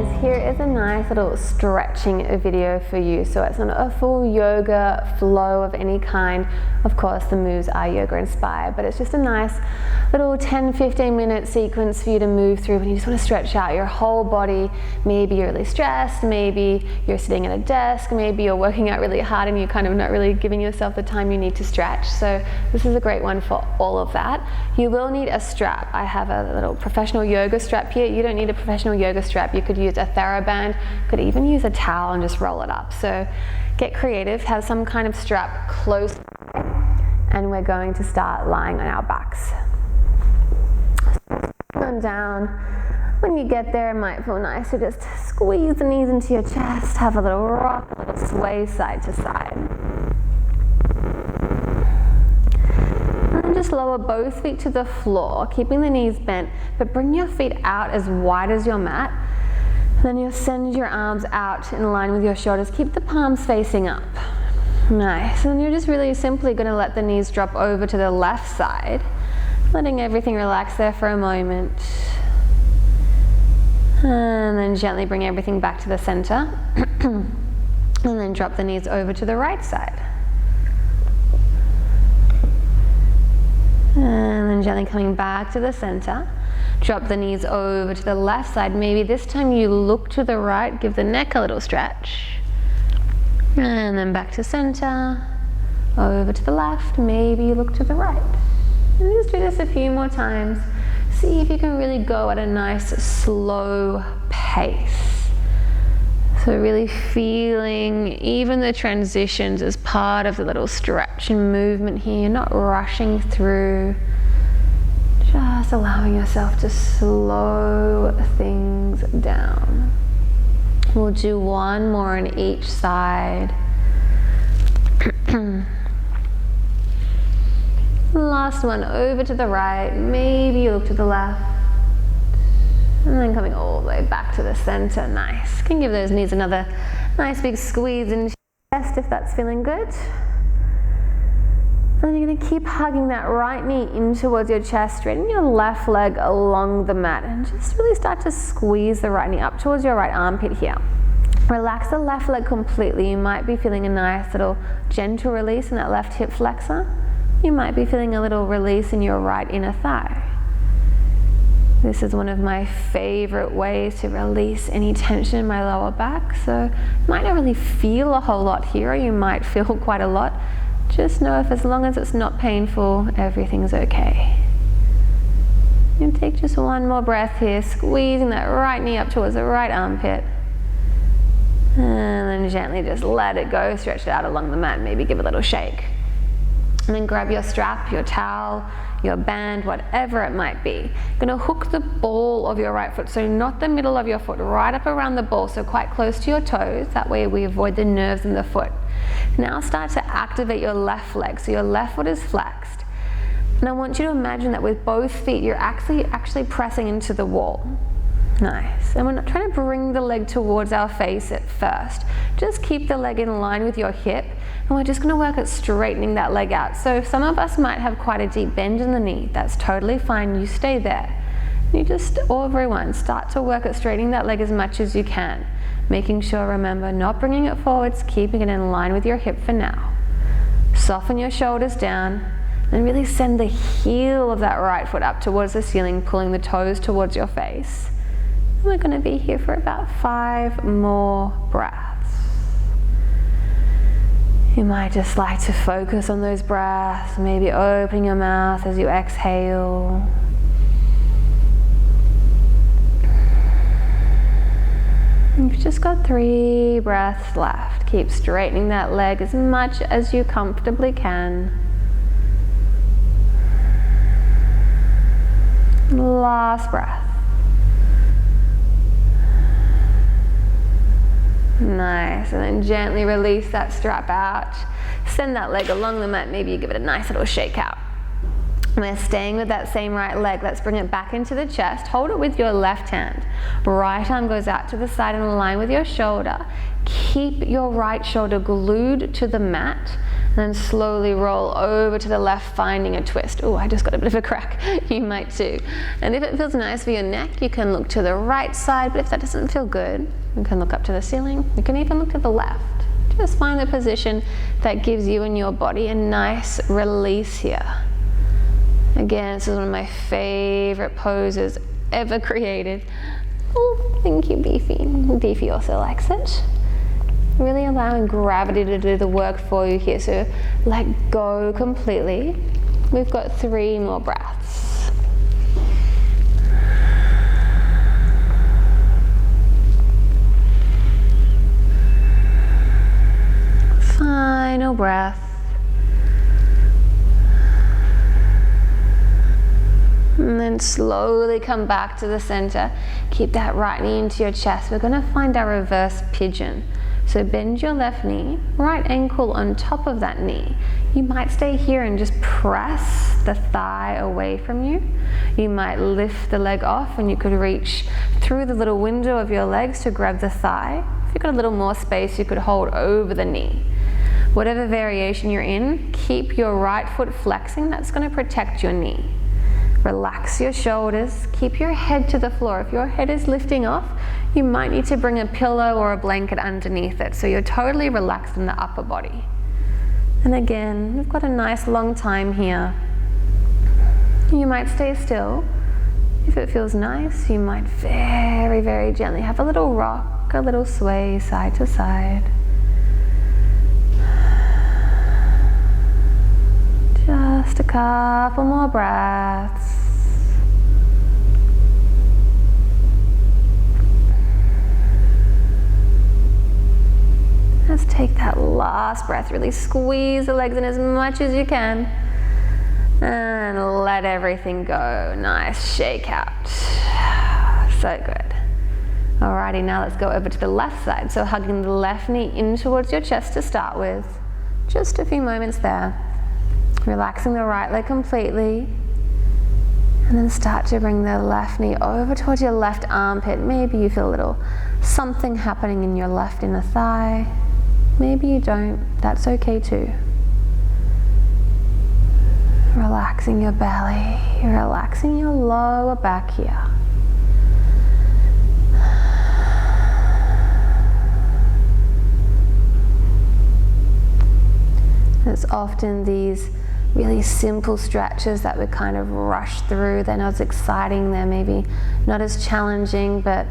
guys, here is a nice little stretching video for you. So it's not a full yoga flow of any kind. Of course, the moves are yoga inspired, but it's just a nice little 10-15 minute sequence for you to move through when you just want to stretch out your whole body. Maybe you're really stressed, maybe you're sitting at a desk, maybe you're working out really hard and you're kind of not really giving yourself the time you need to stretch. So this is a great one for all of that. You will need a strap. I have a little professional yoga strap here. You don't need a professional yoga strap. You could use a TheraBand, could even use a towel and just roll it up. So get creative, have some kind of strap close, and we're going to start lying on our backs. Going down. When you get there, it might feel nice to just squeeze the knees into your chest, have a little rock, a little sway side to side. And then just lower both feet to the floor, keeping the knees bent, but bring your feet out as wide as your mat. Then you'll send your arms out in line with your shoulders. Keep the palms facing up. Nice. And you're just really simply going to let the knees drop over to the left side, letting everything relax there for a moment. And then gently bring everything back to the center. And then drop the knees over to the right side. And then gently coming back to the center. Drop the knees over to the left side. Maybe this time you look to the right, give the neck a little stretch. And then back to center, over to the left, maybe you look to the right. And just do this a few more times. See if you can really go at a nice slow pace. So really feeling even the transitions as part of the little stretch and movement here, not rushing through. Just allowing yourself to slow things down. We'll do one more on each side. Last one, over to the right. Maybe you look to the left. And then coming all the way back to the center. Nice. Can give those knees another nice big squeeze into your chest if that's feeling good. And then you're going to keep hugging that right knee in towards your chest, straighten your left leg along the mat, and just really start to squeeze the right knee up towards your right armpit here. Relax the left leg completely. You might be feeling a nice little gentle release in that left hip flexor. You might be feeling a little release in your right inner thigh. This is one of my favorite ways to release any tension in my lower back. So you might not really feel a whole lot here, or you might feel quite a lot. Just know if as long as it's not painful, everything's okay. And take just one more breath here, squeezing that right knee up towards the right armpit. And then gently just let it go, stretch it out along the mat, maybe give a little shake. And then grab your strap, your towel, your band, whatever it might be. You're gonna hook the ball of your right foot, so not the middle of your foot, right up around the ball, so quite close to your toes. That way we avoid the nerves in the foot. Now start to activate your left leg, so your left foot is flexed. And I want you to imagine that with both feet, you're actually pressing into the wall. Nice. And we're not trying to bring the leg towards our face at first. Just keep the leg in line with your hip, and we're just going to work at straightening that leg out. So some of us might have quite a deep bend in the knee. That's totally fine. You stay there. You just, or everyone, start to work at straightening that leg as much as you can. Making sure, remember, not bringing it forwards, keeping it in line with your hip for now. Soften your shoulders down, and really send the heel of that right foot up towards the ceiling, pulling the toes towards your face. And we're going to be here for about 5 more breaths. You might just like to focus on those breaths, maybe opening your mouth as you exhale. You've just got 3 breaths left. Keep straightening that leg as much as you comfortably can. Last breath. Nice, and then gently release that strap out. Send that leg along the mat, maybe you give it a nice little shake out. We're staying with that same right leg. Let's bring it back into the chest. Hold it with your left hand. Right arm goes out to the side and align with your shoulder. Keep your right shoulder glued to the mat. And then slowly roll over to the left, finding a twist. Oh, I just got a bit of a crack. You might too. And if it feels nice for your neck, you can look to the right side, but if that doesn't feel good, you can look up to the ceiling. You can even look to the left. Just find the position that gives you and your body a nice release here. Again, this is one of my favorite poses ever created. Oh, thank you, Beefy. Beefy also likes it. Really allowing gravity to do the work for you here. So let go completely. We've got 3 more breaths. Final breath. And then slowly come back to the center. Keep that right knee into your chest. We're going to find our reverse pigeon. So bend your left knee, right ankle on top of that knee. You might stay here and just press the thigh away from you. You might lift the leg off and you could reach through the little window of your legs to grab the thigh. If you've got a little more space, you could hold over the knee. Whatever variation you're in, keep your right foot flexing. That's going to protect your knee. Relax your shoulders, keep your head to the floor. If your head is lifting off, you might need to bring a pillow or a blanket underneath it so you're totally relaxed in the upper body. And again, we've got a nice long time here. You might stay still. If it feels nice, you might very, very gently have a little rock, a little sway side to side. Just a couple more breaths. Let's take that last breath. Really squeeze the legs in as much as you can. And let everything go. Nice shake out. So good. Alrighty, now let's go over to the left side. So hugging the left knee in towards your chest to start with. Just a few moments there. Relaxing the right leg completely. And then start to bring the left knee over towards your left armpit. Maybe you feel a little something happening in your left inner thigh. Maybe you don't. That's okay too. Relaxing your belly. Relaxing your lower back here. It's often these really simple stretches that we kind of rush through. They're not as exciting, they're maybe not as challenging, but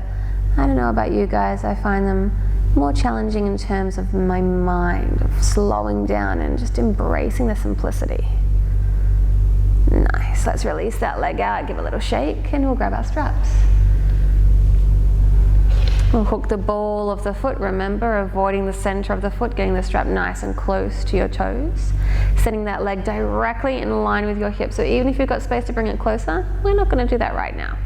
I don't know about you guys, I find them more challenging in terms of my mind, of slowing down and just embracing the simplicity. Nice, let's release that leg out, give a little shake, and we'll grab our straps. We'll hook the ball of the foot, remember, avoiding the center of the foot, getting the strap nice and close to your toes. Setting that leg directly in line with your hip. So even if you've got space to bring it closer, we're not going to do that right now.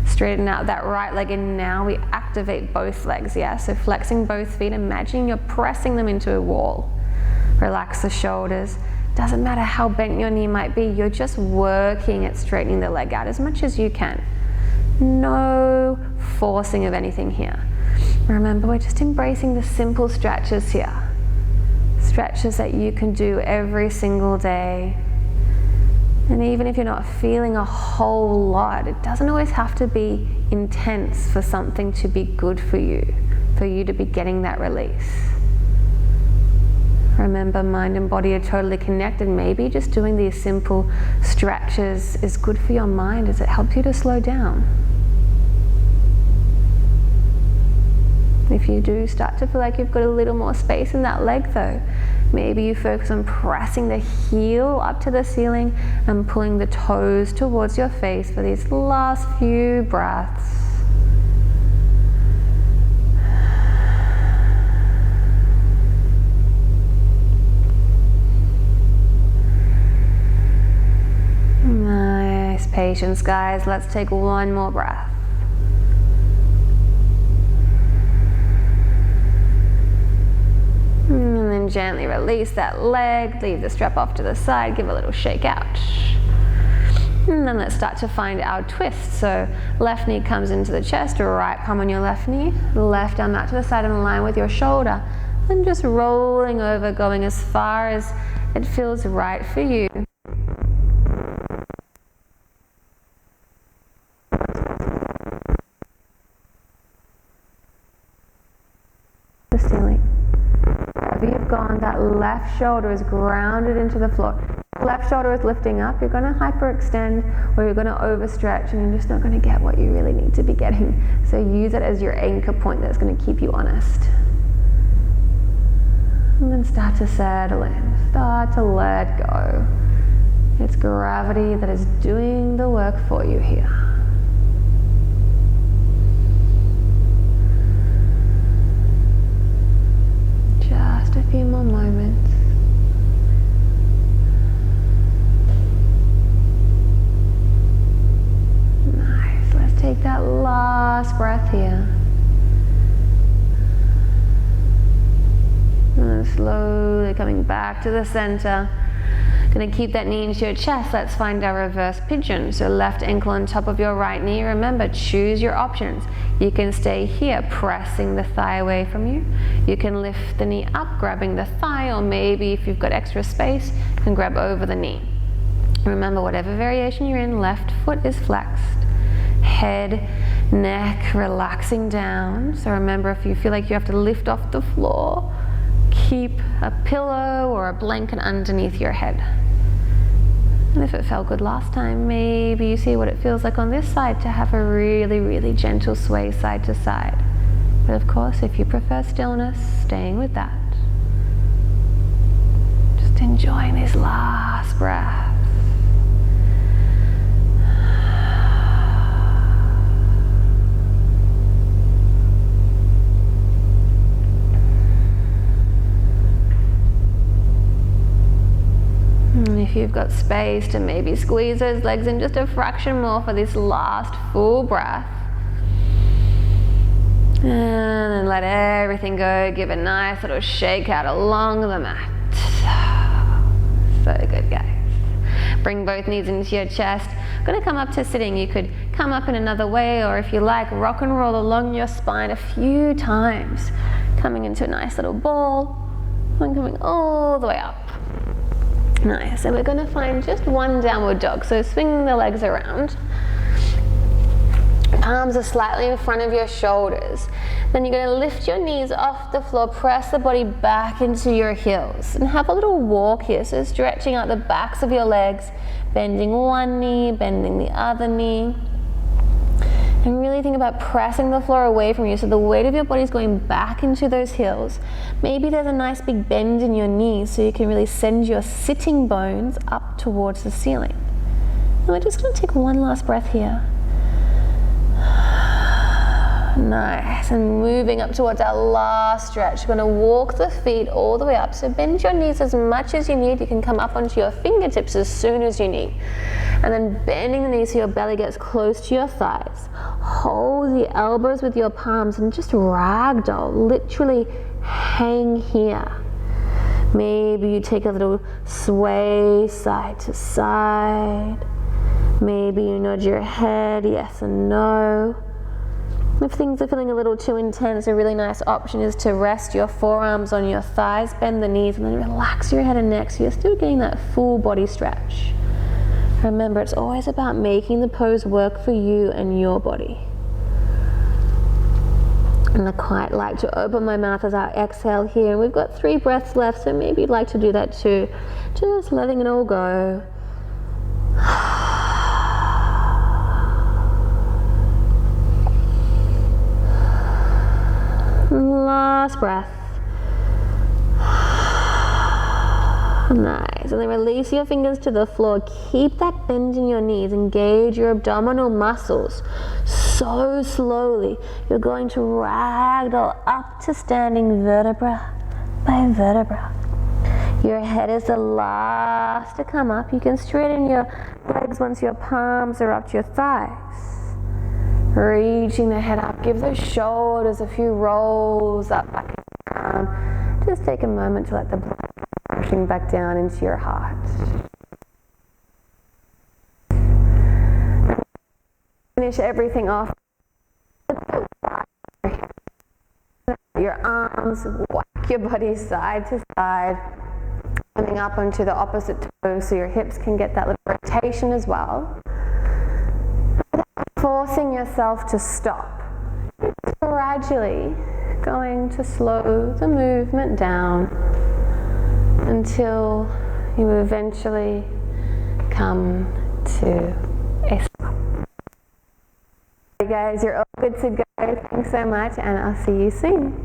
Straighten out that right leg, and now we activate both legs, yeah? So flexing both feet, imagining you're pressing them into a wall. Relax the shoulders. Doesn't matter how bent your knee might be, you're just working at straightening the leg out as much as you can. No forcing of anything here. Remember, we're just embracing the simple stretches here. Stretches that you can do every single day. And even if you're not feeling a whole lot, it doesn't always have to be intense for something to be good for you to be getting that release. Remember, mind and body are totally connected. Maybe just doing these simple stretches is good for your mind as it helps you to slow down. If you do start to feel like you've got a little more space in that leg though, maybe you focus on pressing the heel up to the ceiling and pulling the toes towards your face for these last few breaths. Nice patience, guys. Let's take one more breath. And then gently release that leg, leave the strap off to the side, give a little shake out. And then let's start to find our twist. So left knee comes into the chest, right palm on your left knee, left arm out to the side in line with your shoulder. And just rolling over, going as far as it feels right for you. The ceiling. Wherever you've gone, that left shoulder is grounded into the floor. Left shoulder is lifting up, you're going to hyperextend or you're going to overstretch and you're just not going to get what you really need to be getting. So use it as your anchor point that's going to keep you honest. And then start to settle in, start to let go. It's gravity that is doing the work for you here. Just a few more moments. Nice. Let's take that last breath here. And slowly coming back to the center. Going to keep that knee into your chest. Let's find our reverse pigeon. So left ankle on top of your right knee. Remember, choose your options. You can stay here, pressing the thigh away from you. You can lift the knee up, grabbing the thigh, or maybe if you've got extra space, you can grab over the knee. Remember, whatever variation you're in, left foot is flexed. Head, neck, relaxing down. So remember, if you feel like you have to lift off the floor, keep a pillow or a blanket underneath your head. And if it felt good last time, maybe you see what it feels like on this side to have a really, really gentle sway side to side. But of course, if you prefer stillness, staying with that. Just enjoying these last breaths. And if you've got space to maybe squeeze those legs in just a fraction more for this last full breath. And then let everything go. Give a nice little shake out along the mat. So good, guys. Bring both knees into your chest. I'm going to come up to sitting. You could come up in another way, or if you like, rock and roll along your spine a few times. Coming into a nice little ball and coming all the way up. Nice, and we're going to find just one downward dog. So swinging the legs around. Palms are slightly in front of your shoulders. Then you're going to lift your knees off the floor, press the body back into your heels, and have a little walk here. So stretching out the backs of your legs, bending one knee, bending the other knee. And really think about pressing the floor away from you so the weight of your body is going back into those heels. Maybe there's a nice big bend in your knees so you can really send your sitting bones up towards the ceiling. And we're just going to take one last breath here. Nice, and moving up towards our last stretch. You're going to walk the feet all the way up. So bend your knees as much as you need. You can come up onto your fingertips as soon as you need. And then bending the knees so your belly gets close to your thighs. Hold the elbows with your palms and just ragdoll, literally hang here. Maybe you take a little sway side to side. Maybe you nod your head yes and no. If things are feeling a little too intense, a really nice option is to rest your forearms on your thighs, bend the knees, and then relax your head and neck so you're still getting that full body stretch. Remember, it's always about making the pose work for you and your body. And I quite like to open my mouth as I exhale here. And we've got 3 breaths left, so maybe you'd like to do that too. Just letting it all go. Last breath. Nice. And then release your fingers to the floor. Keep that bend in your knees. Engage your abdominal muscles. So slowly, you're going to ragdoll up to standing vertebra by vertebra. Your head is the last to come up. You can straighten your legs once your palms are up to your thighs. Reaching the head up, give those shoulders a few rolls up, back and down. Just take a moment to let the blood rushing back down into your heart. Finish everything off. Your arms, whack your body side to side. coming up onto the opposite toe so your hips can get that little rotation as well. Forcing yourself to stop. Gradually going to slow the movement down until you eventually come to a stop. Hey guys, you're all good to go. Thanks so much, and I'll see you soon.